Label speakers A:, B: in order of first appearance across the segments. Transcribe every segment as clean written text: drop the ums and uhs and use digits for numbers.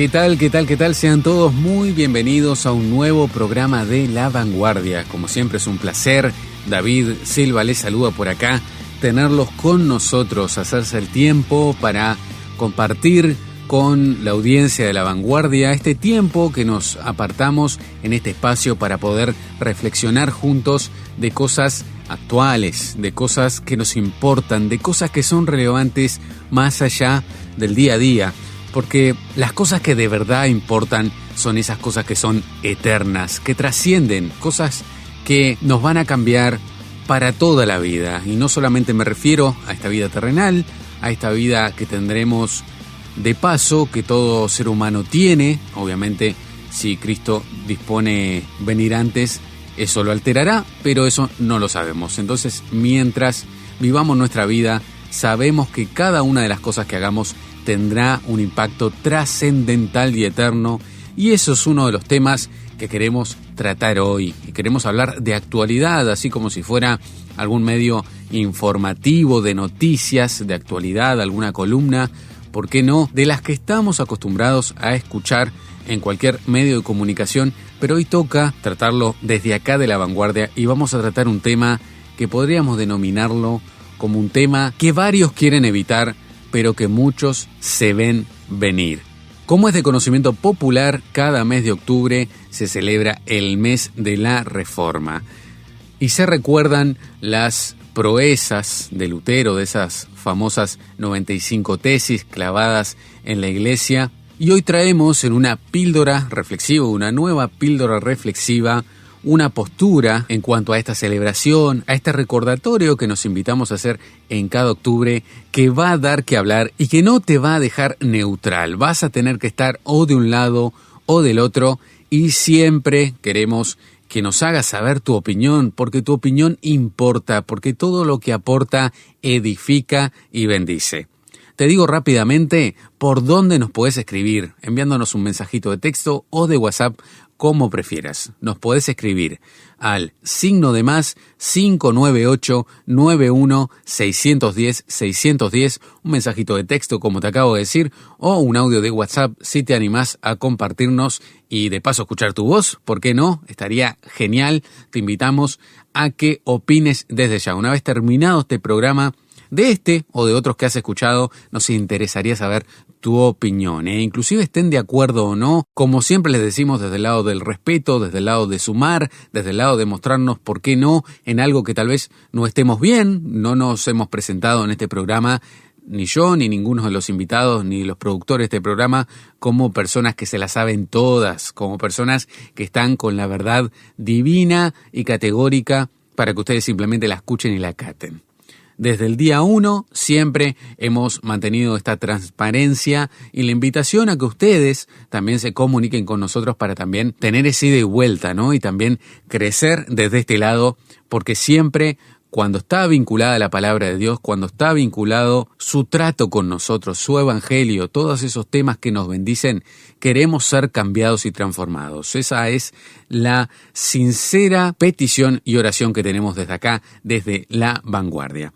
A: ¿Qué tal? ¿Qué tal? ¿Qué tal? Sean todos muy bienvenidos a un nuevo programa de La Vanguardia. Como siempre es un placer. David Silva les saluda por acá. Tenerlos con nosotros, hacerse el tiempo para compartir con la audiencia de La Vanguardia este tiempo que nos apartamos en este espacio para poder reflexionar juntos de cosas actuales, de cosas que nos importan, de cosas que son relevantes más allá del día a día. Porque las cosas que de verdad importan son esas cosas que son eternas, que trascienden, cosas que nos van a cambiar para toda la vida. Y no solamente me refiero a esta vida terrenal, a esta vida que tendremos de paso, que todo ser humano tiene. Obviamente, si Cristo dispone venir antes, eso lo alterará, pero eso no lo sabemos. Entonces, mientras vivamos nuestra vida, sabemos que cada una de las cosas que hagamos tendrá un impacto trascendental y eterno, y eso es uno de los temas que queremos tratar hoy. Y queremos hablar de actualidad, así como si fuera algún medio informativo de noticias, de actualidad, alguna columna, ¿por qué no?, de las que estamos acostumbrados a escuchar en cualquier medio de comunicación, pero hoy toca tratarlo desde acá de La Vanguardia y vamos a tratar un tema que podríamos denominarlo como un tema que varios quieren evitar, pero que muchos se ven venir. Como es de conocimiento popular, cada mes de octubre se celebra el mes de la Reforma. Y se recuerdan las proezas de Lutero, de esas famosas 95 tesis clavadas en la iglesia. Y hoy traemos en una píldora reflexiva, una nueva píldora reflexiva, una postura en cuanto a esta celebración, a este recordatorio que nos invitamos a hacer en cada octubre, que va a dar que hablar y que no te va a dejar neutral. Vas a tener que estar o de un lado o del otro, y siempre queremos que nos hagas saber tu opinión, porque tu opinión importa, porque todo lo que aporta edifica y bendice. Te digo rápidamente por dónde nos podés escribir, enviándonos un mensajito de texto o de WhatsApp, como prefieras. Nos podés escribir al +, 598 91 610 610, un mensajito de texto como te acabo de decir, o un audio de WhatsApp si te animás a compartirnos y de paso escuchar tu voz. ¿Por qué no? Estaría genial. Te invitamos a que opines desde ya. Una vez terminado este programa, de este o de otros que has escuchado, nos interesaría saber tu opinión, inclusive estén de acuerdo o no, como siempre les decimos, desde el lado del respeto, desde el lado de sumar, desde el lado de mostrarnos por qué no en algo que tal vez no estemos bien. No nos hemos presentado en este programa, ni yo, ni ninguno de los invitados, ni los productores de este programa, como personas que se las saben todas, como personas que están con la verdad divina y categórica para que ustedes simplemente la escuchen y la acaten. Desde el día 1 siempre hemos mantenido esta transparencia y la invitación a que ustedes también se comuniquen con nosotros para también tener ese ida y vuelta, ¿no? Y también crecer desde este lado, porque siempre cuando está vinculada la palabra de Dios, cuando está vinculado su trato con nosotros, su evangelio, todos esos temas que nos bendicen, queremos ser cambiados y transformados. Esa es la sincera petición y oración que tenemos desde acá, desde La Vanguardia.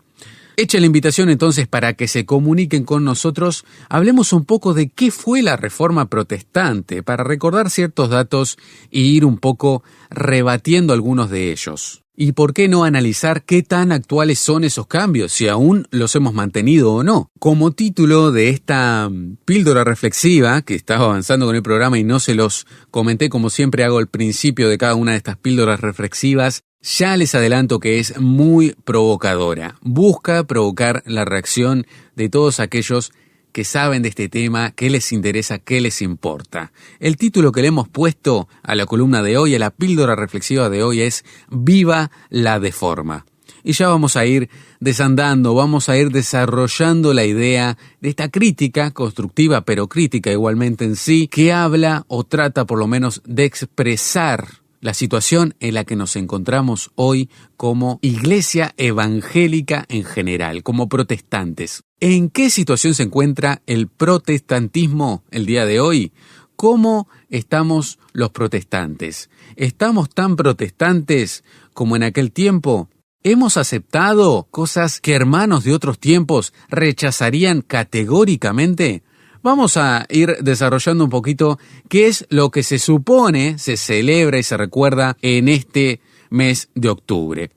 A: Hecha la invitación entonces para que se comuniquen con nosotros, hablemos un poco de qué fue la Reforma Protestante, para recordar ciertos datos e ir un poco rebatiendo algunos de ellos. Y por qué no analizar qué tan actuales son esos cambios, si aún los hemos mantenido o no. Como título de esta píldora reflexiva, que estaba avanzando con el programa y no se los comenté como siempre hago al principio de cada una de estas píldoras reflexivas, ya les adelanto que es muy provocadora. Busca provocar la reacción de todos aquellos que saben de este tema, qué les interesa, qué les importa. El título que le hemos puesto a la columna de hoy, a la píldora reflexiva de hoy, es Viva la Deforma. Y ya vamos a ir desandando, vamos a ir desarrollando la idea de esta crítica constructiva, pero crítica igualmente en sí, que habla o trata por lo menos de expresar la situación en la que nos encontramos hoy como iglesia evangélica en general, como protestantes. ¿En qué situación se encuentra el protestantismo el día de hoy? ¿Cómo estamos los protestantes? ¿Estamos tan protestantes como en aquel tiempo? ¿Hemos aceptado cosas que hermanos de otros tiempos rechazarían categóricamente? vamos a ir desarrollando un poquito qué es lo que se supone, se celebra y se recuerda en este mes de octubre.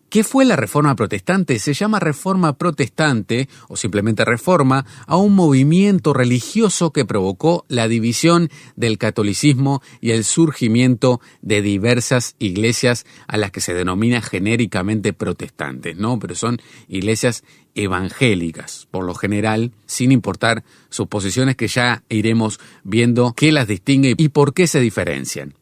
A: ¿Qué fue la Reforma Protestante? Se llama Reforma Protestante, o simplemente Reforma, a un movimiento religioso que provocó la división del catolicismo y el surgimiento de diversas iglesias a las que se denomina genéricamente protestantes, ¿no? Pero son iglesias evangélicas, por lo general, sin importar sus posiciones, que ya iremos viendo qué las distingue y por qué se diferencian.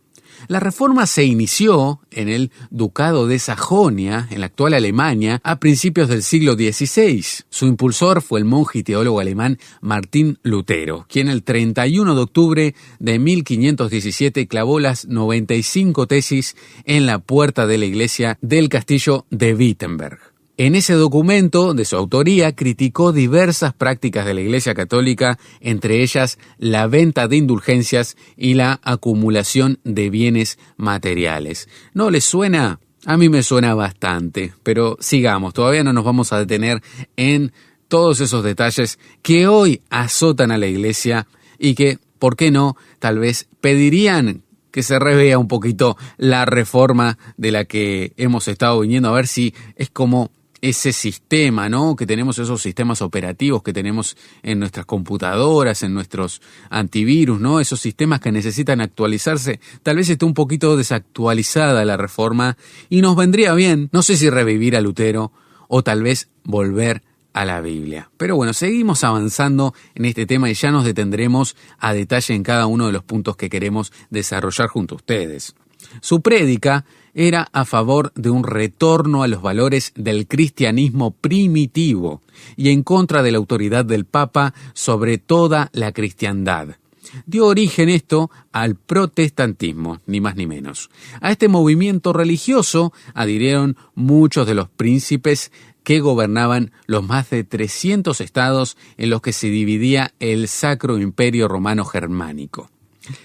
A: La reforma se inició en el Ducado de Sajonia, en la actual Alemania, a principios del siglo XVI. Su impulsor fue el monje y teólogo alemán Martín Lutero, quien el 31 de octubre de 1517 clavó las 95 tesis en la puerta de la iglesia del castillo de Wittenberg. En ese documento, de su autoría, criticó diversas prácticas de la Iglesia Católica, entre ellas la venta de indulgencias y la acumulación de bienes materiales. ¿No les suena? A mí me suena bastante, pero sigamos, todavía no nos vamos a detener en todos esos detalles que hoy azotan a la Iglesia y que, ¿por qué no?, tal vez pedirían que se revea un poquito la reforma de la que hemos estado viniendo, a ver si es como ese sistema, ¿no? Que tenemos, esos sistemas operativos que tenemos en nuestras computadoras, en nuestros antivirus, ¿no? Esos sistemas que necesitan actualizarse. Tal vez esté un poquito desactualizada la reforma y nos vendría bien, no sé si revivir a Lutero o tal vez volver a la Biblia. Pero bueno, seguimos avanzando en este tema y ya nos detendremos a detalle en cada uno de los puntos que queremos desarrollar junto a ustedes. Su prédica era a favor de un retorno a los valores del cristianismo primitivo y en contra de la autoridad del Papa sobre toda la cristiandad. Dio origen esto al protestantismo, ni más ni menos. A este movimiento religioso adhirieron muchos de los príncipes que gobernaban los más de 300 estados en los que se dividía el Sacro Imperio Romano Germánico.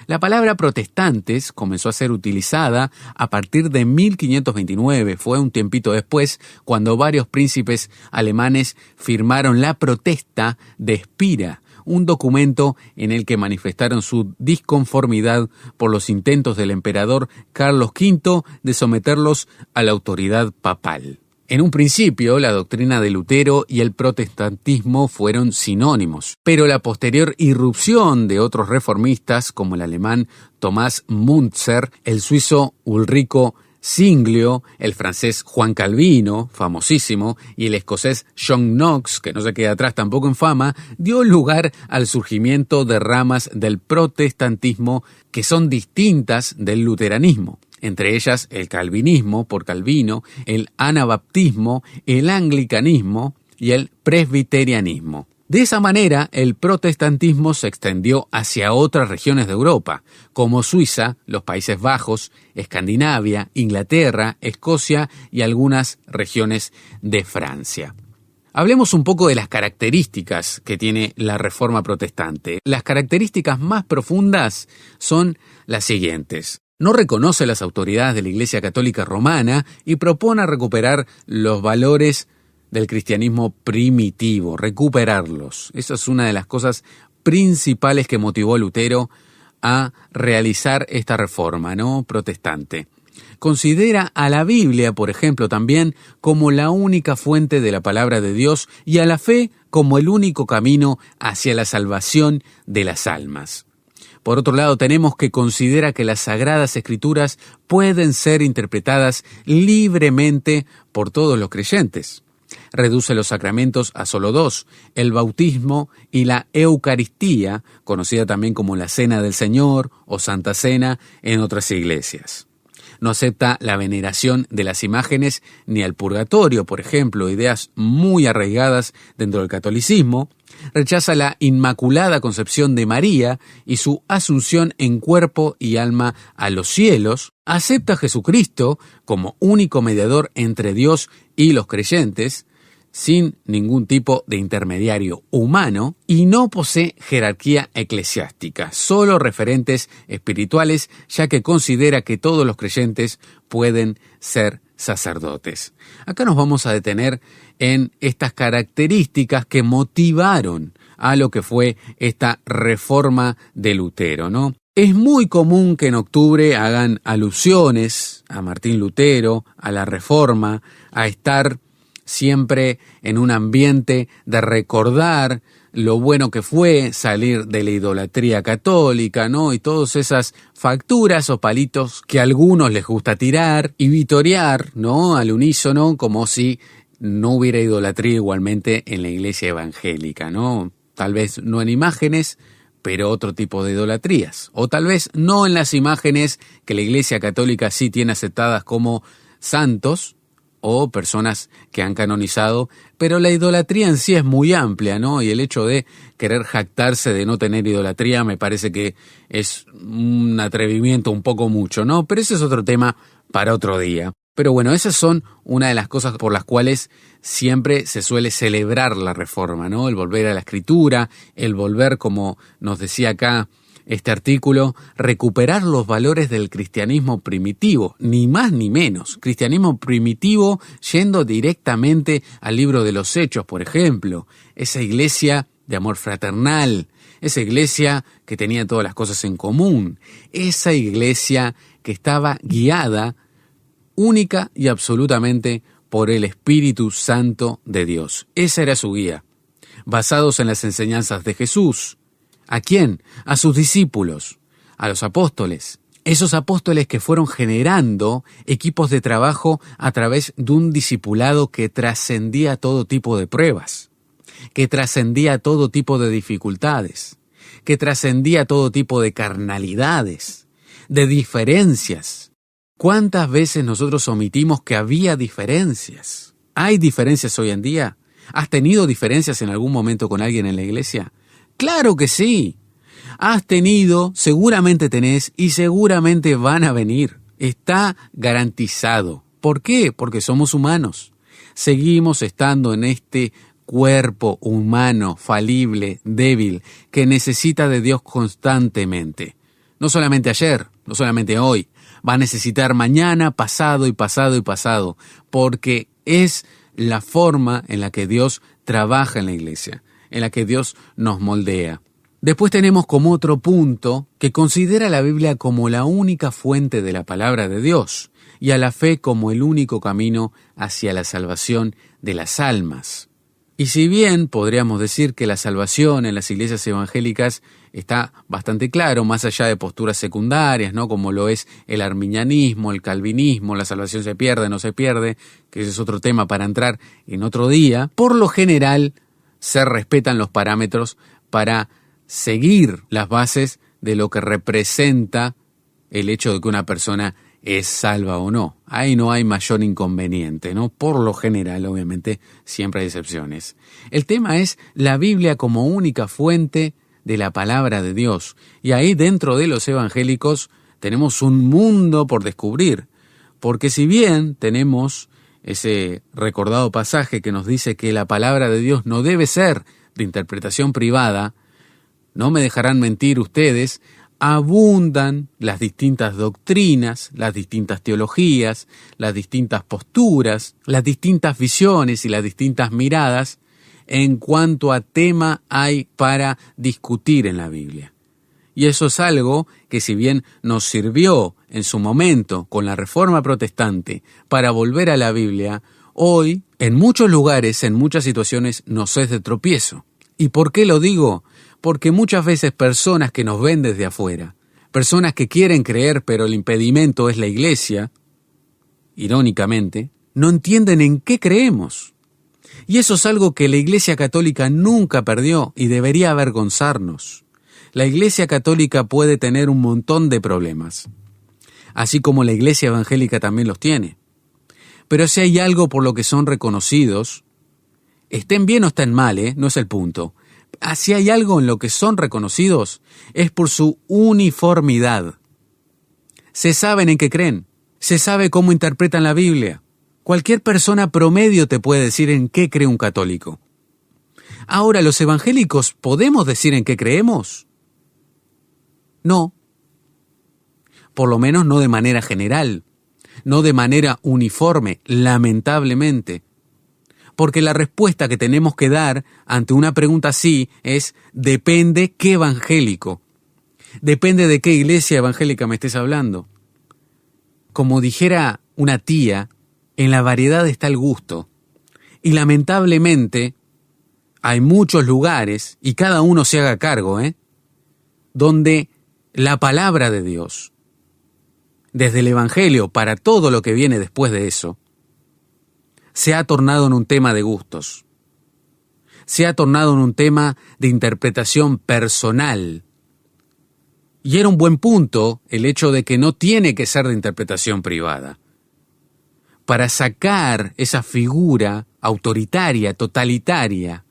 A: La palabra protestantes comenzó a ser utilizada a partir de 1529, fue un tiempito después, cuando varios príncipes alemanes firmaron la Protesta de Spira, un documento en el que manifestaron su disconformidad por los intentos del emperador Carlos V de someterlos a la autoridad papal. En un principio, la doctrina de Lutero y el protestantismo fueron sinónimos, pero la posterior irrupción de otros reformistas, como el alemán Thomas Müntzer, el suizo Ulrico Zwinglio, el francés Juan Calvino, famosísimo, y el escocés John Knox, que no se queda atrás tampoco en fama, dio lugar al surgimiento de ramas del protestantismo que son distintas del luteranismo. Entre ellas el calvinismo, por Calvino, el anabaptismo, el anglicanismo y el presbiterianismo. De esa manera, el protestantismo se extendió hacia otras regiones de Europa, como Suiza, los Países Bajos, Escandinavia, Inglaterra, Escocia y algunas regiones de Francia. Hablemos un poco de las características que tiene la Reforma Protestante. Las características más profundas son las siguientes. No reconoce las autoridades de la Iglesia Católica Romana y propone recuperar los valores del cristianismo primitivo, recuperarlos. Esa es una de las cosas principales que motivó a Lutero a realizar esta reforma, ¿no?, protestante. Considera a la Biblia, por ejemplo, también como la única fuente de la palabra de Dios y a la fe como el único camino hacia la salvación de las almas. Por otro lado, tenemos que considera que las Sagradas Escrituras pueden ser interpretadas libremente por todos los creyentes. Reduce los sacramentos a solo dos, el bautismo y la Eucaristía, conocida también como la Cena del Señor o Santa Cena en otras iglesias. No acepta la veneración de las imágenes ni al purgatorio, por ejemplo, ideas muy arraigadas dentro del catolicismo. Rechaza la Inmaculada Concepción de María y su asunción en cuerpo y alma a los cielos. Acepta a Jesucristo como único mediador entre Dios y los creyentes, sin ningún tipo de intermediario humano, y no posee jerarquía eclesiástica, solo referentes espirituales, ya que considera que todos los creyentes pueden ser sacerdotes. Acá nos vamos a detener en estas características que motivaron a lo que fue esta reforma de Lutero, ¿no? Es muy común que en octubre hagan alusiones a Martín Lutero, a la Reforma, a estar siempre en un ambiente de recordar lo bueno que fue salir de la idolatría católica, ¿no? Y todas esas facturas o palitos que a algunos les gusta tirar y vitorear, ¿no? Al unísono, como si no hubiera idolatría igualmente en la iglesia evangélica, ¿no? Tal vez no en imágenes, pero otro tipo de idolatrías. O tal vez no en las imágenes que la Iglesia Católica sí tiene aceptadas como santos o personas que han canonizado, pero la idolatría en sí es muy amplia, ¿no? Y el hecho de querer jactarse de no tener idolatría me parece que es un atrevimiento un poco mucho, ¿no? Pero ese es otro tema para otro día. Pero bueno, esas son una de las cosas por las cuales siempre se suele celebrar la Reforma, ¿no? El volver a la Escritura, el volver, como nos decía acá este artículo, recuperar los valores del cristianismo primitivo, ni más ni menos. Cristianismo primitivo yendo directamente al libro de los Hechos, por ejemplo. Esa iglesia de amor fraternal, esa iglesia que tenía todas las cosas en común, esa iglesia que estaba guiada única y absolutamente por el Espíritu Santo de Dios. Esa era su guía, basados en las enseñanzas de Jesús. ¿A quién? A sus discípulos, a los apóstoles. Esos apóstoles que fueron generando equipos de trabajo a través de un discipulado que trascendía todo tipo de pruebas, que trascendía todo tipo de dificultades, que trascendía todo tipo de carnalidades, de diferencias. ¿Cuántas veces nosotros omitimos que había diferencias? ¿Hay diferencias hoy en día? ¿Has tenido diferencias en algún momento con alguien en la iglesia? ¡Claro que sí! Has tenido, seguramente tenés y seguramente van a venir. Está garantizado. ¿Por qué? Porque somos humanos. Seguimos estando en este cuerpo humano, falible, débil, que necesita de Dios constantemente. No solamente ayer, no solamente hoy. Va a necesitar mañana, pasado y pasado y pasado, porque es la forma en la que Dios trabaja en la iglesia, en la que Dios nos moldea. Después tenemos como otro punto que considera la Biblia como la única fuente de la palabra de Dios y a la fe como el único camino hacia la salvación de las almas. Y si bien podríamos decir que la salvación en las iglesias evangélicas está bastante claro, más allá de posturas secundarias, ¿no? Como lo es el arminianismo, el calvinismo, la salvación se pierde, no se pierde, que ese es otro tema para entrar en otro día, por lo general se respetan los parámetros para seguir las bases de lo que representa el hecho de que una persona es salva o no. Ahí no hay mayor inconveniente, ¿no? Por lo general, obviamente, siempre hay excepciones. El tema es la Biblia como única fuente de la palabra de Dios. Y ahí dentro de los evangélicos tenemos un mundo por descubrir. Porque si bien tenemos ese recordado pasaje que nos dice que la palabra de Dios no debe ser de interpretación privada, no me dejarán mentir ustedes, abundan las distintas doctrinas, las distintas teologías, las distintas posturas, las distintas visiones y las distintas miradas en cuanto a tema hay para discutir en la Biblia. Y eso es algo que, si bien nos sirvió en su momento con la Reforma Protestante para volver a la Biblia, hoy en muchos lugares, en muchas situaciones, nos es de tropiezo. ¿Y por qué lo digo? Porque muchas veces personas que nos ven desde afuera, personas que quieren creer pero el impedimento es la iglesia, irónicamente, no entienden en qué creemos. Y eso es algo que la Iglesia Católica nunca perdió y debería avergonzarnos. La Iglesia Católica puede tener un montón de problemas, así como la Iglesia Evangélica también los tiene. Pero si hay algo por lo que son reconocidos, estén bien o estén mal, no es el punto. Si hay algo en lo que son reconocidos, es por su uniformidad. Se saben en qué creen, se sabe cómo interpretan la Biblia. Cualquier persona promedio te puede decir en qué cree un católico. Ahora, ¿los evangélicos podemos decir en qué creemos? No. Por lo menos no de manera general, no de manera uniforme, lamentablemente. Porque la respuesta que tenemos que dar ante una pregunta así es, depende qué evangélico. Depende de qué iglesia evangélica me estés hablando. Como dijera una tía, en la variedad está el gusto. Y lamentablemente hay muchos lugares, y cada uno se haga cargo, donde la palabra de Dios, desde el Evangelio para todo lo que viene después de eso, se ha tornado en un tema de gustos. Se ha tornado en un tema de interpretación personal. Y era un buen punto el hecho de que no tiene que ser de interpretación privada. Para sacar esa figura autoritaria, totalitaria,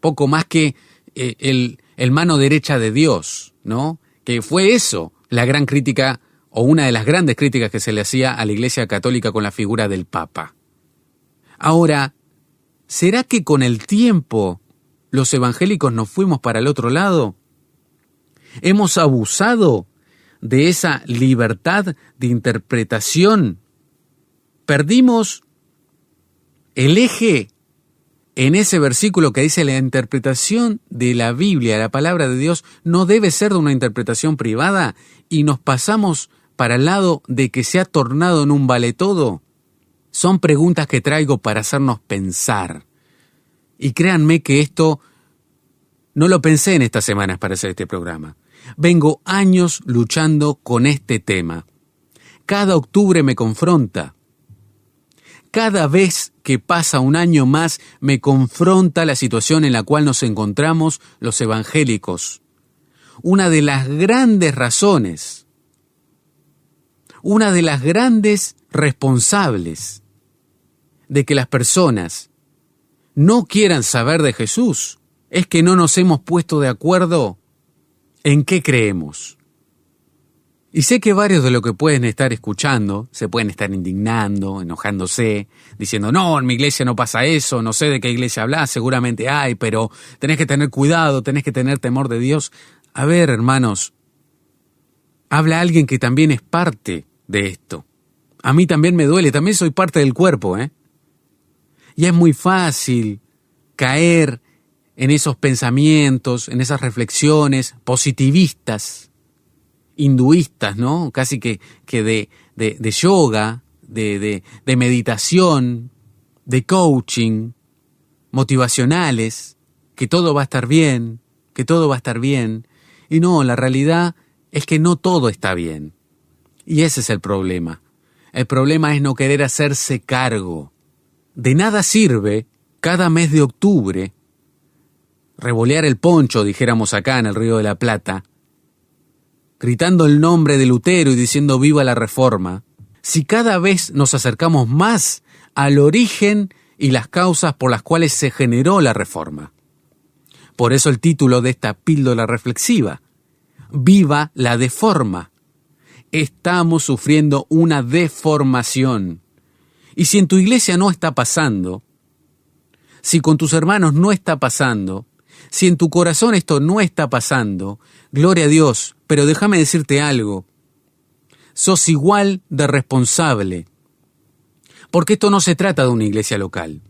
A: poco más que el mano derecha de Dios, ¿no? Que fue eso, la gran crítica, o una de las grandes críticas que se le hacía a la Iglesia Católica con la figura del Papa. Ahora, ¿será que con el tiempo los evangélicos nos fuimos para el otro lado? ¿Hemos abusado de esa libertad de interpretación? ¿Perdimos el eje en ese versículo que dice la interpretación de la Biblia, la palabra de Dios, no debe ser de una interpretación privada, y nos pasamos para el lado de que se ha tornado en un vale todo? Son preguntas que traigo para hacernos pensar. Y créanme que esto no lo pensé en estas semanas para hacer este programa. Vengo años luchando con este tema. Cada octubre me confronta. Cada vez que pasa un año más me confronta la situación en la cual nos encontramos los evangélicos. Una de las grandes razones, una de las grandes responsables de que las personas no quieran saber de Jesús es que no nos hemos puesto de acuerdo en qué creemos. Y sé que varios de los que pueden estar escuchando se pueden estar indignando, enojándose, diciendo, no, en mi iglesia no pasa eso, no sé de qué iglesia hablas, seguramente hay, pero tenés que tener cuidado, tenés que tener temor de Dios. A ver, hermanos, habla alguien que también es parte de esto. A mí también me duele, también soy parte del cuerpo, Y es muy fácil caer en esos pensamientos, en esas reflexiones positivistas, hinduistas, ¿no? Casi que de yoga, de meditación, de coaching, motivacionales, que todo va a estar bien, que todo va a estar bien. Y no, la realidad es que no todo está bien. Y ese es el problema. El problema es no querer hacerse cargo. De nada sirve, cada mes de octubre, revolear el poncho, dijéramos acá en el Río de la Plata, gritando el nombre de Lutero y diciendo viva la Reforma, si cada vez nos acercamos más al origen y las causas por las cuales se generó la Reforma. Por eso el título de esta píldora reflexiva, viva la deforma. Estamos sufriendo una deformación. Y si en tu iglesia no está pasando, si con tus hermanos no está pasando, si en tu corazón esto no está pasando, gloria a Dios, pero déjame decirte algo. Sos igual de responsable. Porque esto no se trata de una iglesia local.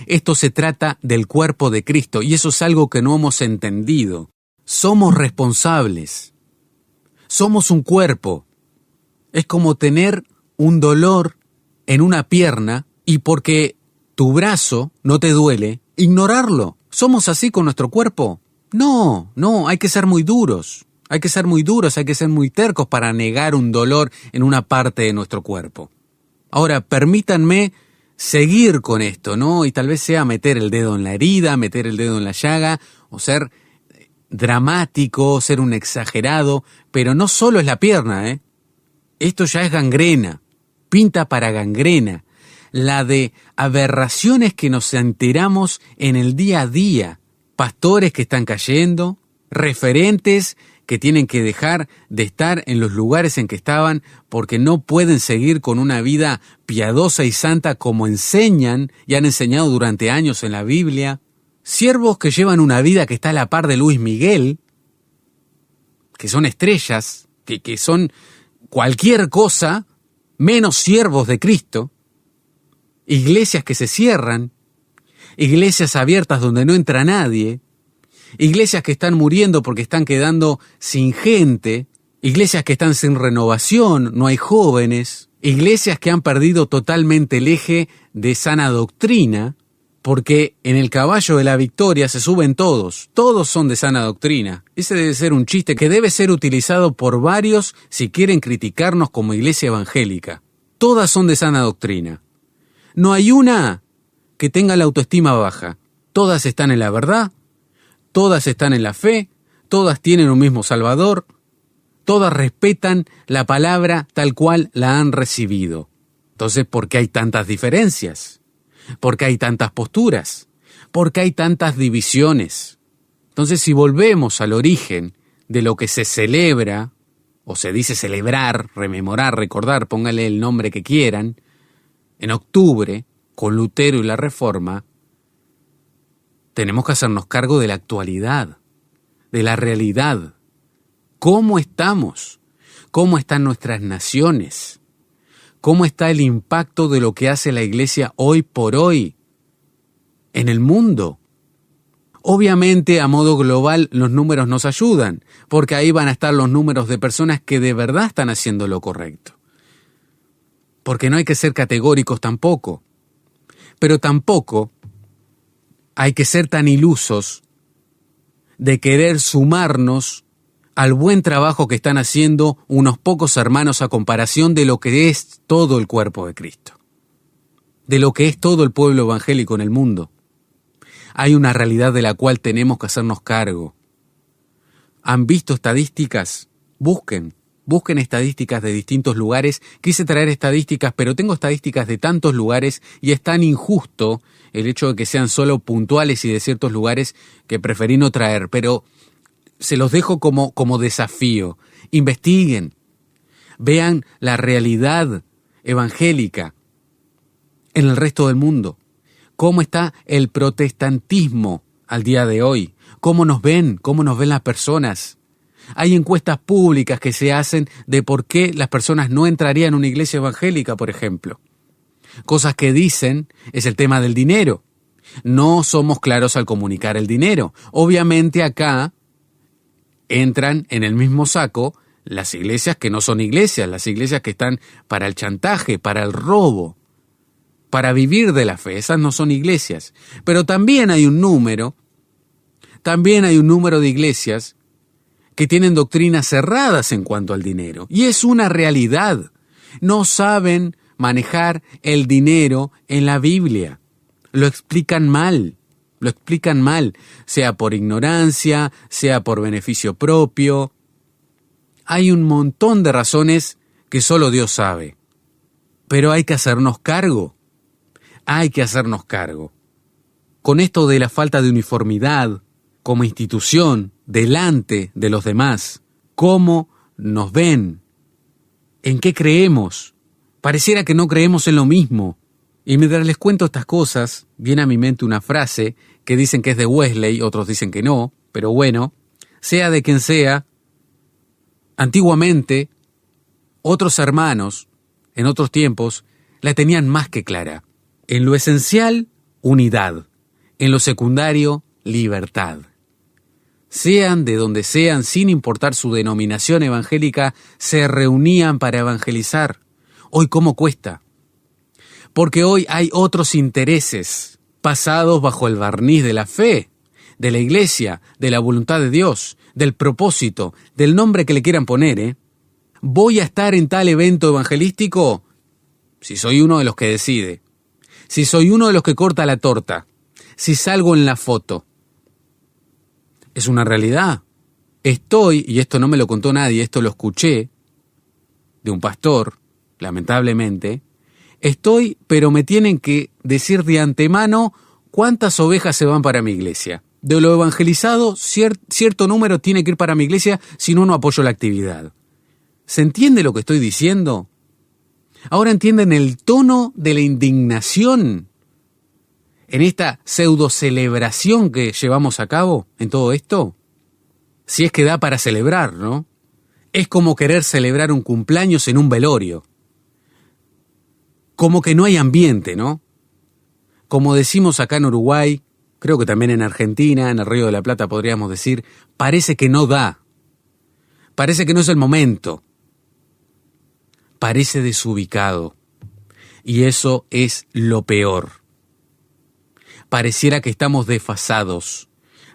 A: Esto se trata del cuerpo de Cristo, y eso es algo que no hemos entendido. Somos responsables. Somos un cuerpo. Es como tener un dolor en una pierna y porque tu brazo no te duele, ignorarlo. ¿Somos así con nuestro cuerpo? No, hay que ser muy duros. Hay que ser muy duros, hay que ser muy tercos para negar un dolor en una parte de nuestro cuerpo. Ahora, permítanme seguir con esto, ¿no? Y tal vez sea meter el dedo en la herida, meter el dedo en la llaga, o ser dramático, ser un exagerado, pero no solo es la pierna, Esto ya es gangrena, pinta para gangrena. La de aberraciones que nos enteramos en el día a día. Pastores que están cayendo, referentes que tienen que dejar de estar en los lugares en que estaban porque no pueden seguir con una vida piadosa y santa como enseñan y han enseñado durante años en la Biblia. Siervos que llevan una vida que está a la par de Luis Miguel, que son estrellas, que son cualquier cosa menos siervos de Cristo. Iglesias que se cierran, iglesias abiertas donde no entra nadie, iglesias que están muriendo porque están quedando sin gente, iglesias que están sin renovación, no hay jóvenes, iglesias que han perdido totalmente el eje de sana doctrina, porque en el caballo de la victoria se suben todos son de sana doctrina. Ese debe ser un chiste que debe ser utilizado por varios si quieren criticarnos como iglesia evangélica. Todas son de sana doctrina. No hay una que tenga la autoestima baja. Todas están en la verdad, todas están en la fe, todas tienen un mismo Salvador, todas respetan la palabra tal cual la han recibido. Entonces, ¿por qué hay tantas diferencias? ¿Por qué hay tantas posturas? ¿Por qué hay tantas divisiones? Entonces, si volvemos al origen de lo que se celebra, o se dice celebrar, rememorar, recordar, póngale el nombre que quieran, en octubre, con Lutero y la Reforma, tenemos que hacernos cargo de la actualidad, de la realidad. ¿Cómo estamos? ¿Cómo están nuestras naciones? ¿Cómo está el impacto de lo que hace la Iglesia hoy por hoy en el mundo? Obviamente, a modo global, los números nos ayudan, porque ahí van a estar los números de personas que de verdad están haciendo lo correcto. Porque no hay que ser categóricos tampoco. Pero tampoco hay que ser tan ilusos de querer sumarnos al buen trabajo que están haciendo unos pocos hermanos a comparación de lo que es todo el cuerpo de Cristo, de lo que es todo el pueblo evangélico en el mundo. Hay una realidad de la cual tenemos que hacernos cargo. ¿Han visto estadísticas? Busquen estadísticas de distintos lugares. Quise traer estadísticas, pero tengo estadísticas de tantos lugares y es tan injusto el hecho de que sean solo puntuales y de ciertos lugares que preferí no traer, pero se los dejo como desafío. Investiguen, vean la realidad evangélica en el resto del mundo. ¿Cómo está el protestantismo al día de hoy? ¿Cómo nos ven las personas? Hay encuestas públicas que se hacen de por qué las personas no entrarían en una iglesia evangélica, por ejemplo. Cosas que dicen es el tema del dinero. No somos claros al comunicar el dinero. Obviamente acá entran en el mismo saco las iglesias que no son iglesias, las iglesias que están para el chantaje, para el robo, para vivir de la fe. Esas no son iglesias. Pero también hay un número de iglesias que tienen doctrinas cerradas en cuanto al dinero. Y es una realidad. No saben manejar el dinero en la Biblia. Lo explican mal, sea por ignorancia, sea por beneficio propio. Hay un montón de razones que solo Dios sabe. Pero hay que hacernos cargo. Con esto de la falta de uniformidad como institución delante de los demás, ¿cómo nos ven? ¿En qué creemos? Pareciera que no creemos en lo mismo. Y mientras les cuento estas cosas, viene a mi mente una frase que dicen que es de Wesley, otros dicen que no, pero bueno, sea de quien sea, antiguamente, otros hermanos, en otros tiempos, la tenían más que clara. En lo esencial, unidad. En lo secundario, libertad. Sean de donde sean, sin importar su denominación evangélica, se reunían para evangelizar. Hoy, ¿cómo cuesta? Porque hoy hay otros intereses pasados bajo el barniz de la fe, de la iglesia, de la voluntad de Dios, del propósito, del nombre que le quieran poner. ¿Voy a estar en tal evento evangelístico? Si soy uno de los que decide, si soy uno de los que corta la torta, si salgo en la foto. Es una realidad. Estoy, y esto no me lo contó nadie, esto lo escuché de un pastor, lamentablemente, estoy, pero me tienen que decir de antemano cuántas ovejas se van para mi iglesia. De lo evangelizado, cierto número tiene que ir para mi iglesia, si no, no apoyo la actividad. ¿Se entiende lo que estoy diciendo? Ahora entienden el tono de la indignación en esta pseudo celebración que llevamos a cabo en todo esto. Si es que da para celebrar, ¿no? Es como querer celebrar un cumpleaños en un velorio. Como que no hay ambiente, ¿no? Como decimos acá en Uruguay, creo que también en Argentina, en el Río de la Plata podríamos decir, parece que no da. Parece que no es el momento. Parece desubicado. Y eso es lo peor. Pareciera que estamos desfasados.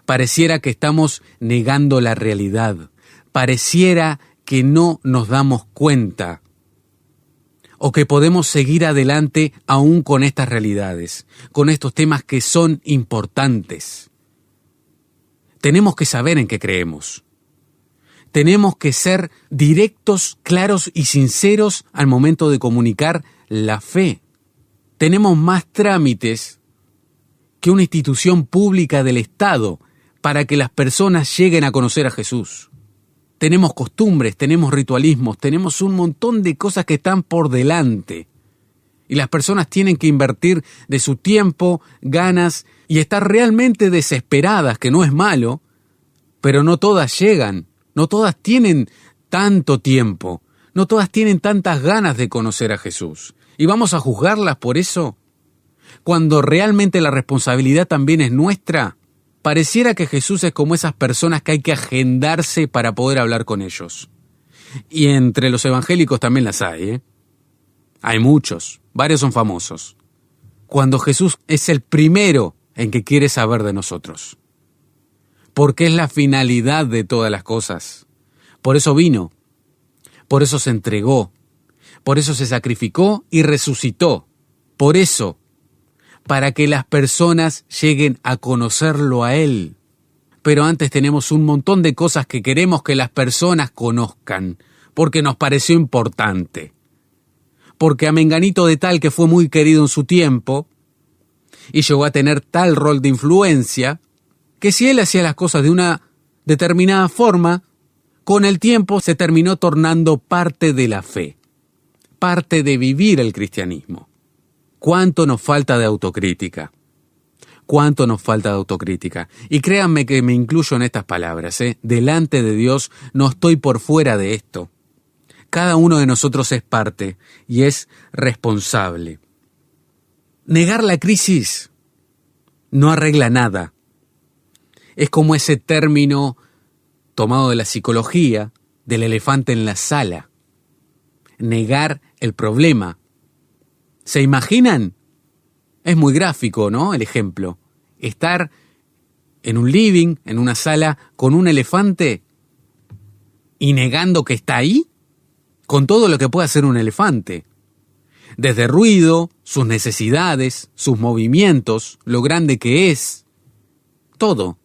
A: Pareciera que estamos negando la realidad. Pareciera que no nos damos cuenta. O que podemos seguir adelante aún con estas realidades, con estos temas que son importantes. Tenemos que saber en qué creemos. Tenemos que ser directos, claros y sinceros al momento de comunicar la fe. Tenemos más trámites que una institución pública del Estado para que las personas lleguen a conocer a Jesús. Tenemos costumbres, tenemos ritualismos, tenemos un montón de cosas que están por delante. Y las personas tienen que invertir de su tiempo, ganas y estar realmente desesperadas, que no es malo, pero no todas llegan. No todas tienen tanto tiempo, no todas tienen tantas ganas de conocer a Jesús. ¿Y vamos a juzgarlas por eso? Cuando realmente la responsabilidad también es nuestra. Pareciera que Jesús es como esas personas que hay que agendarse para poder hablar con ellos. Y entre los evangélicos también las hay, ¿eh? Hay muchos, varios son famosos. Cuando Jesús es el primero en que quiere saber de nosotros. Porque es la finalidad de todas las cosas. Por eso vino, por eso se entregó, por eso se sacrificó y resucitó. Por eso, para que las personas lleguen a conocerlo a Él. Pero antes tenemos un montón de cosas que queremos que las personas conozcan, porque nos pareció importante. Porque a menganito de tal que fue muy querido en su tiempo, y llegó a tener tal rol de influencia, que si él hacía las cosas de una determinada forma, con el tiempo se terminó tornando parte de la fe, parte de vivir el cristianismo. ¿Cuánto nos falta de autocrítica? ¿Cuánto nos falta de autocrítica? Y créanme que me incluyo en estas palabras, ¿eh? Delante de Dios no estoy por fuera de esto. Cada uno de nosotros es parte y es responsable. Negar la crisis no arregla nada. Es como ese término tomado de la psicología, del elefante en la sala. Negar el problema. ¿Se imaginan? Es muy gráfico, ¿no? El ejemplo. Estar en un living, en una sala, con un elefante y negando que está ahí, con todo lo que puede hacer un elefante. Desde ruido, sus necesidades, sus movimientos, lo grande que es. Todo.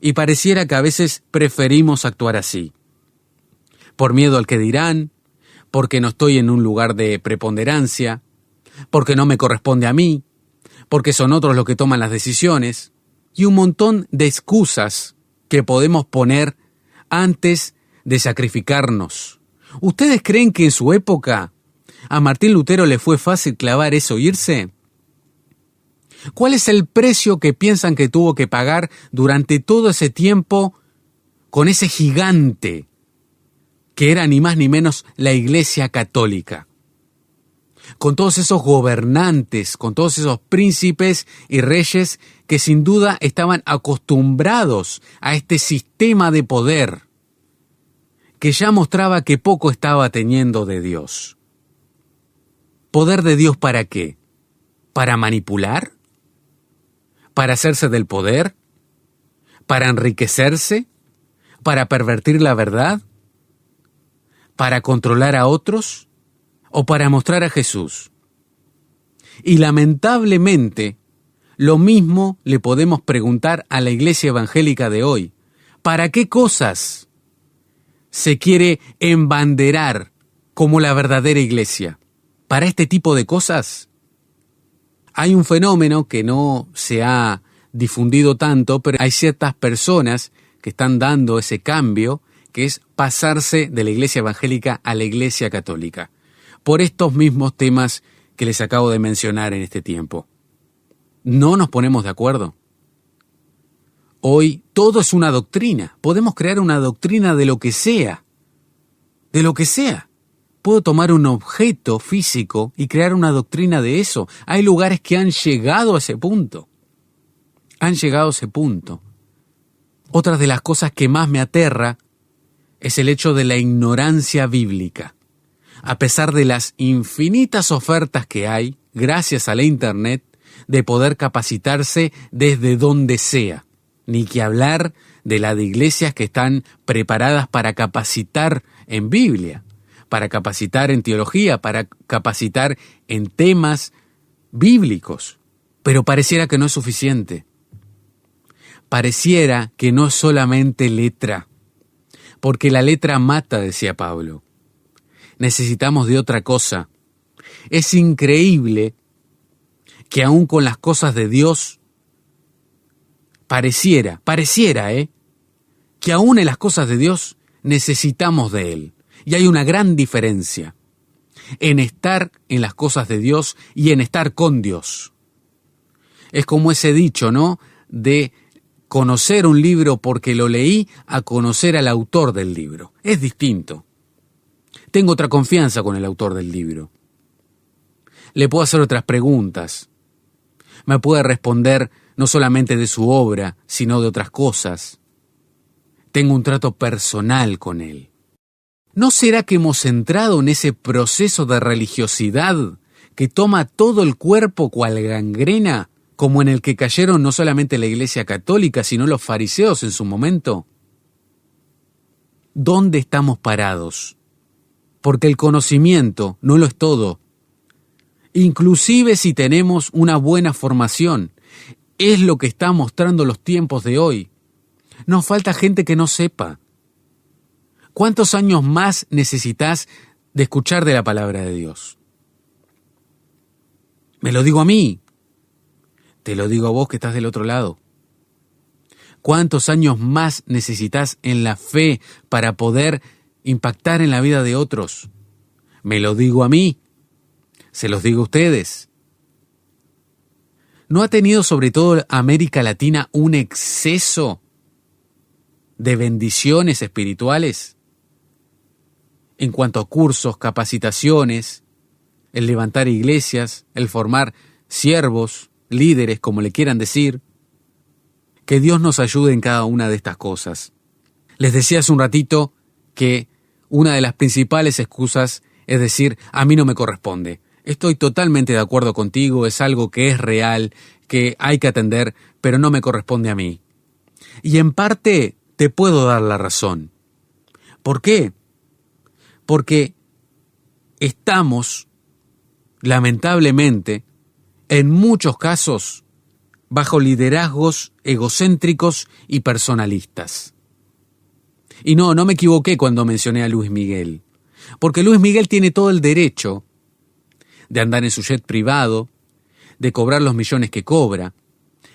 A: Y pareciera que a veces preferimos actuar así. Por miedo al que dirán, porque no estoy en un lugar de preponderancia, porque no me corresponde a mí, porque son otros los que toman las decisiones, y un montón de excusas que podemos poner antes de sacrificarnos. ¿Ustedes creen que en su época a Martín Lutero le fue fácil clavar eso e irse? ¿Cuál es el precio que piensan que tuvo que pagar durante todo ese tiempo con ese gigante que era ni más ni menos la Iglesia Católica? Con todos esos gobernantes, con todos esos príncipes y reyes que sin duda estaban acostumbrados a este sistema de poder que ya mostraba que poco estaba teniendo de Dios. ¿Poder de Dios para qué? ¿Para manipular? ¿Para hacerse del poder? ¿Para enriquecerse? ¿Para pervertir la verdad? ¿Para controlar a otros? ¿O para mostrar a Jesús? Y lamentablemente, lo mismo le podemos preguntar a la iglesia evangélica de hoy. ¿Para qué cosas se quiere embanderar como la verdadera iglesia? ¿Para este tipo de cosas? Hay un fenómeno que no se ha difundido tanto, pero hay ciertas personas que están dando ese cambio, que es pasarse de la iglesia evangélica a la iglesia católica, por estos mismos temas que les acabo de mencionar en este tiempo. No nos ponemos de acuerdo. Hoy todo es una doctrina. Podemos crear una doctrina de lo que sea. De lo que sea. puedo tomar un objeto físico y crear una doctrina de eso. Hay lugares que han llegado a ese punto. Han llegado a ese punto. Otra de las cosas que más me aterra es el hecho de la ignorancia bíblica. A pesar de las infinitas ofertas que hay, gracias a la Internet, de poder capacitarse desde donde sea. Ni que hablar de las iglesias que están preparadas para capacitar en Biblia, para capacitar en teología, para capacitar en temas bíblicos. Pero pareciera que no es suficiente. Pareciera que no es solamente letra, porque la letra mata, decía Pablo. Necesitamos de otra cosa. Es increíble que aún con las cosas de Dios, pareciera, que aún en las cosas de Dios necesitamos de Él. Y hay una gran diferencia en estar en las cosas de Dios y en estar con Dios. Es como ese dicho, ¿no? De conocer un libro porque lo leí a conocer al autor del libro. Es distinto. Tengo otra confianza con el autor del libro. Le puedo hacer otras preguntas. Me puede responder no solamente de su obra, sino de otras cosas. Tengo un trato personal con él. ¿No será que hemos entrado en ese proceso de religiosidad que toma todo el cuerpo cual gangrena, como en el que cayeron no solamente la Iglesia Católica, sino los fariseos en su momento? ¿Dónde estamos parados? Porque el conocimiento no lo es todo. Inclusive si tenemos una buena formación, es lo que están mostrando los tiempos de hoy. Nos falta gente que no sepa. ¿Cuántos años más necesitas de escuchar de la palabra de Dios? Me lo digo a mí. Te lo digo a vos que estás del otro lado. ¿Cuántos años más necesitas en la fe para poder impactar en la vida de otros? Me lo digo a mí. Se los digo a ustedes. ¿No ha tenido sobre todo América Latina un exceso de bendiciones espirituales? En cuanto a cursos, capacitaciones, el levantar iglesias, el formar siervos, líderes, como le quieran decir. Que Dios nos ayude en cada una de estas cosas. Les decía hace un ratito que una de las principales excusas es decir, a mí no me corresponde. Estoy totalmente de acuerdo contigo, es algo que es real, que hay que atender, pero no me corresponde a mí. Y en parte te puedo dar la razón. ¿Por qué? Porque estamos, lamentablemente, en muchos casos, bajo liderazgos egocéntricos y personalistas. Y no me equivoqué cuando mencioné a Luis Miguel, porque Luis Miguel tiene todo el derecho de andar en su jet privado, de cobrar los millones que cobra,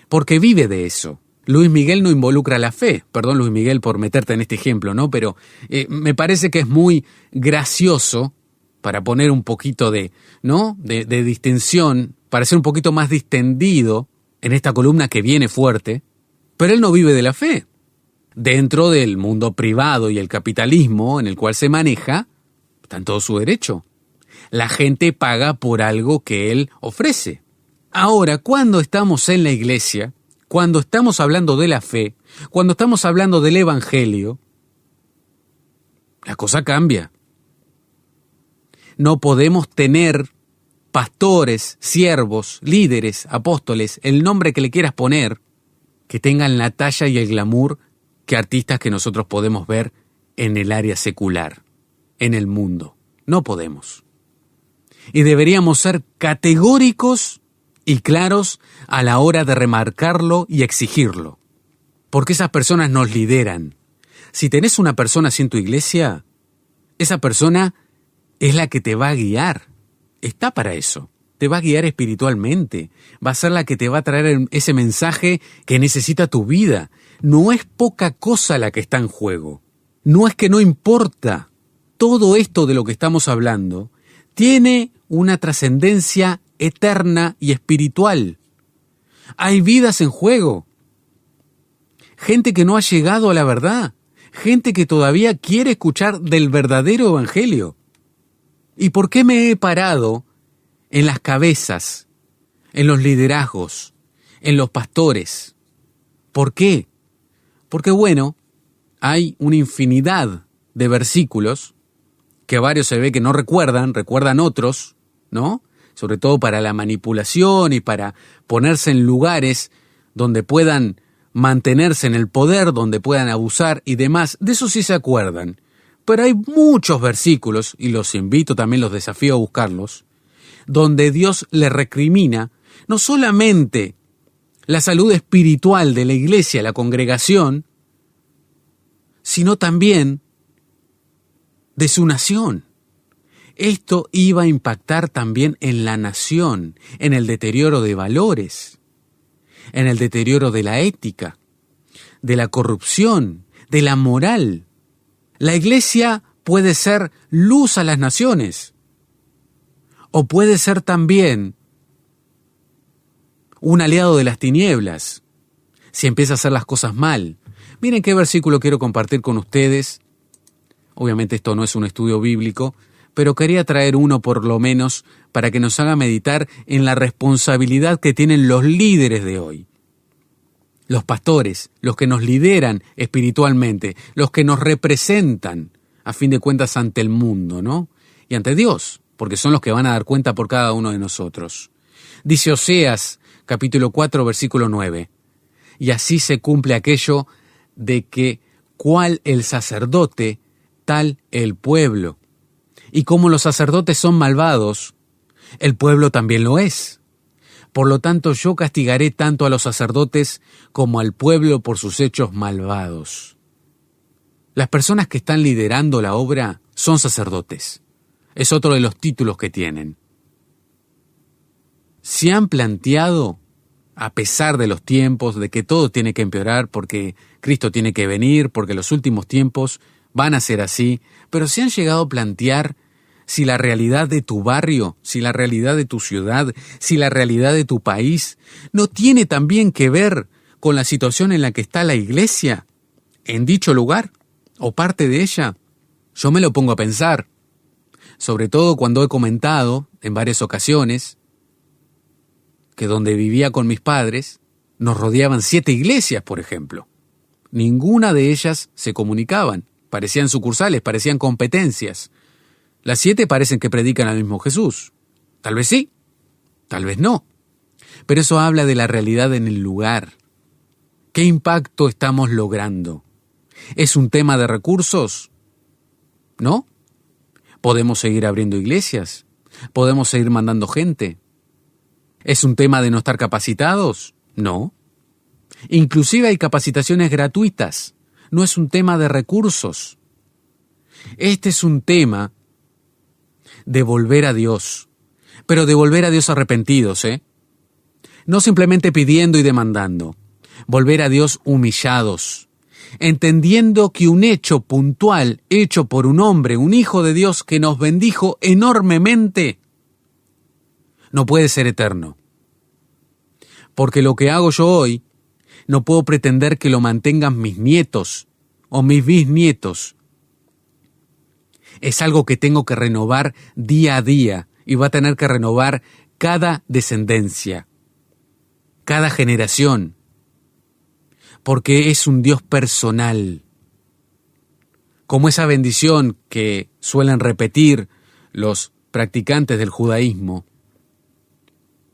A: porque vive de eso. Luis Miguel no involucra la fe. Perdón, Luis Miguel, por meterte en este ejemplo, ¿no? Pero me parece que es muy gracioso, para poner un poquito de distinción, para ser un poquito más distendido en esta columna que viene fuerte, pero él no vive de la fe. Dentro del mundo privado y el capitalismo en el cual se maneja, está en todo su derecho. La gente paga por algo que él ofrece. Ahora, cuando estamos en la iglesia, cuando estamos hablando de la fe, cuando estamos hablando del evangelio, la cosa cambia. No podemos tener pastores, siervos, líderes, apóstoles, el nombre que le quieras poner, que tengan la talla y el glamour que artistas que nosotros podemos ver en el área secular, en el mundo. No podemos. Y deberíamos ser categóricos y claros a la hora de remarcarlo y exigirlo. Porque esas personas nos lideran. Si tenés una persona así en tu iglesia, esa persona es la que te va a guiar. Está para eso. Te va a guiar espiritualmente. Va a ser la que te va a traer ese mensaje que necesita tu vida. No es poca cosa la que está en juego. No es que no importa. Todo esto de lo que estamos hablando tiene una trascendencia eterna y espiritual. Hay vidas en juego. Gente que no ha llegado a la verdad. Gente que todavía quiere escuchar del verdadero evangelio. ¿Y por qué me he parado en las cabezas, en los liderazgos, en los pastores? ¿Por qué? Porque bueno, hay una infinidad de versículos que varios se ve que no recuerdan otros, ¿no? Sobre todo para la manipulación y para ponerse en lugares donde puedan mantenerse en el poder, donde puedan abusar y demás. De eso sí se acuerdan. Pero hay muchos versículos, y los invito, también los desafío a buscarlos, donde Dios le recrimina no solamente la salud espiritual de la iglesia, la congregación, sino también de su nación. Esto iba a impactar también en la nación, en el deterioro de valores, en el deterioro de la ética, de la corrupción, de la moral. La iglesia puede ser luz a las naciones, o puede ser también un aliado de las tinieblas, si empieza a hacer las cosas mal. Miren qué versículo quiero compartir con ustedes. Obviamente esto no es un estudio bíblico, pero quería traer uno por lo menos para que nos haga meditar en la responsabilidad que tienen los líderes de hoy. Los pastores, los que nos lideran espiritualmente, los que nos representan, a fin de cuentas, ante el mundo, ¿no? Y ante Dios, porque son los que van a dar cuenta por cada uno de nosotros. Dice Oseas, capítulo 4, versículo 9, y así se cumple aquello de que cual el sacerdote, tal el pueblo. Y como los sacerdotes son malvados, el pueblo también lo es. Por lo tanto, yo castigaré tanto a los sacerdotes como al pueblo por sus hechos malvados. Las personas que están liderando la obra son sacerdotes. Es otro de los títulos que tienen. Se han planteado, a pesar de los tiempos, de que todo tiene que empeorar porque Cristo tiene que venir, porque los últimos tiempos van a ser así, pero se han llegado a plantear si la realidad de tu barrio, si la realidad de tu ciudad, si la realidad de tu país no tiene también que ver con la situación en la que está la iglesia en dicho lugar o parte de ella. Yo me lo pongo a pensar, sobre todo cuando he comentado en varias ocasiones que donde vivía con mis padres nos rodeaban 7 iglesias, por ejemplo. Ninguna de ellas se comunicaban, parecían sucursales, parecían competencias. Las 7 parecen que predican al mismo Jesús. Tal vez sí, tal vez no. Pero eso habla de la realidad en el lugar. ¿Qué impacto estamos logrando? ¿Es un tema de recursos? ¿No? ¿Podemos seguir abriendo iglesias? ¿Podemos seguir mandando gente? ¿Es un tema de no estar capacitados? No. Inclusive hay capacitaciones gratuitas. No es un tema de recursos. Este es un tema de volver a Dios, pero de volver a Dios arrepentidos, No simplemente pidiendo y demandando, volver a Dios humillados, entendiendo que un hecho puntual, hecho por un hombre, un hijo de Dios que nos bendijo enormemente, no puede ser eterno. Porque lo que hago yo hoy, no puedo pretender que lo mantengan mis nietos o mis bisnietos. Es algo que tengo que renovar día a día y va a tener que renovar cada descendencia, cada generación, porque es un Dios personal. Como esa bendición que suelen repetir los practicantes del judaísmo,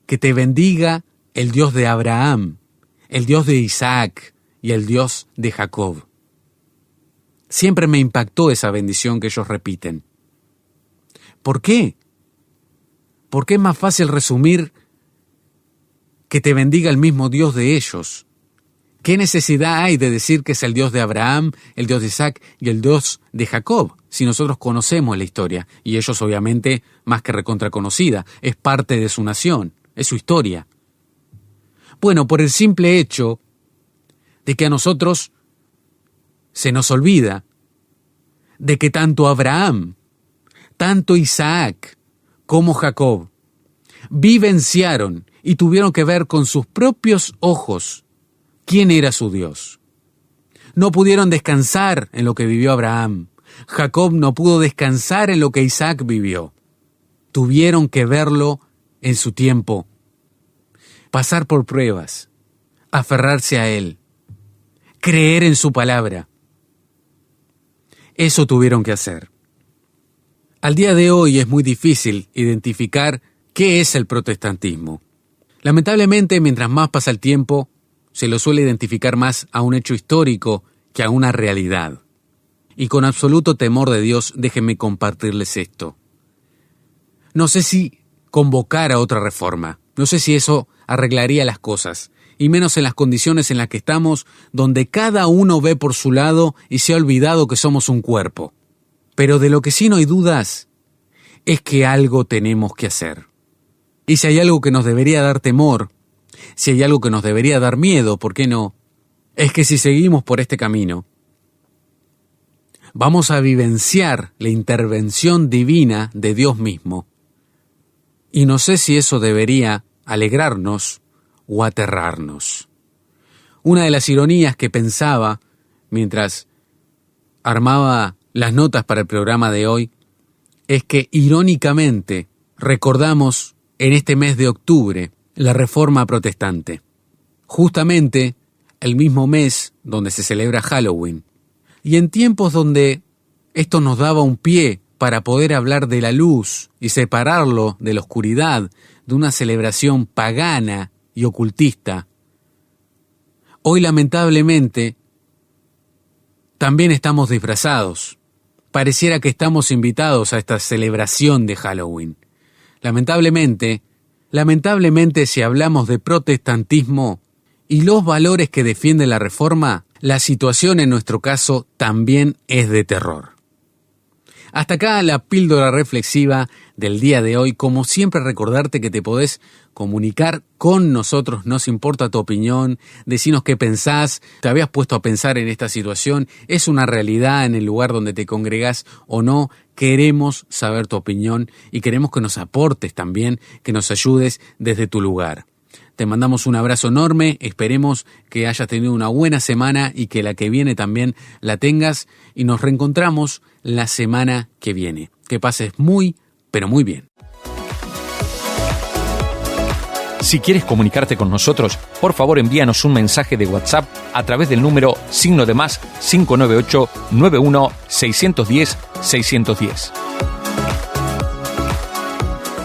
A: que te bendiga el Dios de Abraham, el Dios de Isaac y el Dios de Jacob. Siempre me impactó esa bendición que ellos repiten. ¿Por qué? Porque es más fácil resumir que te bendiga el mismo Dios de ellos. ¿Qué necesidad hay de decir que es el Dios de Abraham, el Dios de Isaac y el Dios de Jacob, si nosotros conocemos la historia? Y ellos obviamente, más que recontra conocida, es parte de su nación, es su historia. Bueno, por el simple hecho de que a nosotros se nos olvida de que tanto Abraham, tanto Isaac como Jacob vivenciaron y tuvieron que ver con sus propios ojos quién era su Dios. No pudieron descansar en lo que vivió Abraham. Jacob no pudo descansar en lo que Isaac vivió. tuvieron que verlo en su tiempo, pasar por pruebas, aferrarse a Él, creer en su palabra. Eso tuvieron que hacer. Al día de hoy es muy difícil identificar qué es el protestantismo. Lamentablemente, mientras más pasa el tiempo, se lo suele identificar más a un hecho histórico que a una realidad. Y con absoluto temor de Dios, déjenme compartirles esto. No sé si convocar a otra reforma, no sé si eso arreglaría las cosas, y menos en las condiciones en las que estamos, donde cada uno ve por su lado y se ha olvidado que somos un cuerpo. Pero de lo que sí no hay dudas es que algo tenemos que hacer. Y si hay algo que nos debería dar temor, si hay algo que nos debería dar miedo, ¿por qué no? Es que si seguimos por este camino, vamos a vivenciar la intervención divina de Dios mismo. Y no sé si eso debería alegrarnos o aterrarnos. Una de las ironías que pensaba mientras armaba las notas para el programa de hoy es que irónicamente recordamos en este mes de octubre la Reforma Protestante, justamente el mismo mes donde se celebra Halloween, y en tiempos donde esto nos daba un pie para poder hablar de la luz y separarlo de la oscuridad, de una celebración pagana y ocultista. Hoy lamentablemente también estamos disfrazados. Pareciera que estamos invitados a esta celebración de Halloween. Lamentablemente si hablamos de protestantismo y los valores que defiende la Reforma, la situación en nuestro caso también es de terror. Hasta acá la píldora reflexiva del día de hoy. Como siempre, recordarte que te podés comunicar con nosotros, nos importa tu opinión, decinos qué pensás, te habías puesto a pensar en esta situación, es una realidad en el lugar donde te congregás o no. Queremos saber tu opinión y queremos que nos aportes también, que nos ayudes desde tu lugar. Te mandamos un abrazo enorme, esperemos que hayas tenido una buena semana y que la que viene también la tengas, y nos reencontramos la semana que viene. Que pases muy, pero muy bien.
B: Si quieres comunicarte con nosotros, por favor envíanos un mensaje de WhatsApp a través del número +598 91 610 610.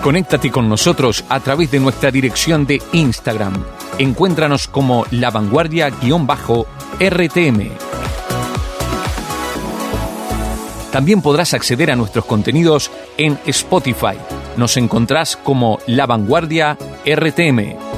B: Conéctate con nosotros a través de nuestra dirección de Instagram. Encuéntranos como lavanguardia_RTM. También podrás acceder a nuestros contenidos en Spotify. Nos encontrás como La Vanguardia RTM.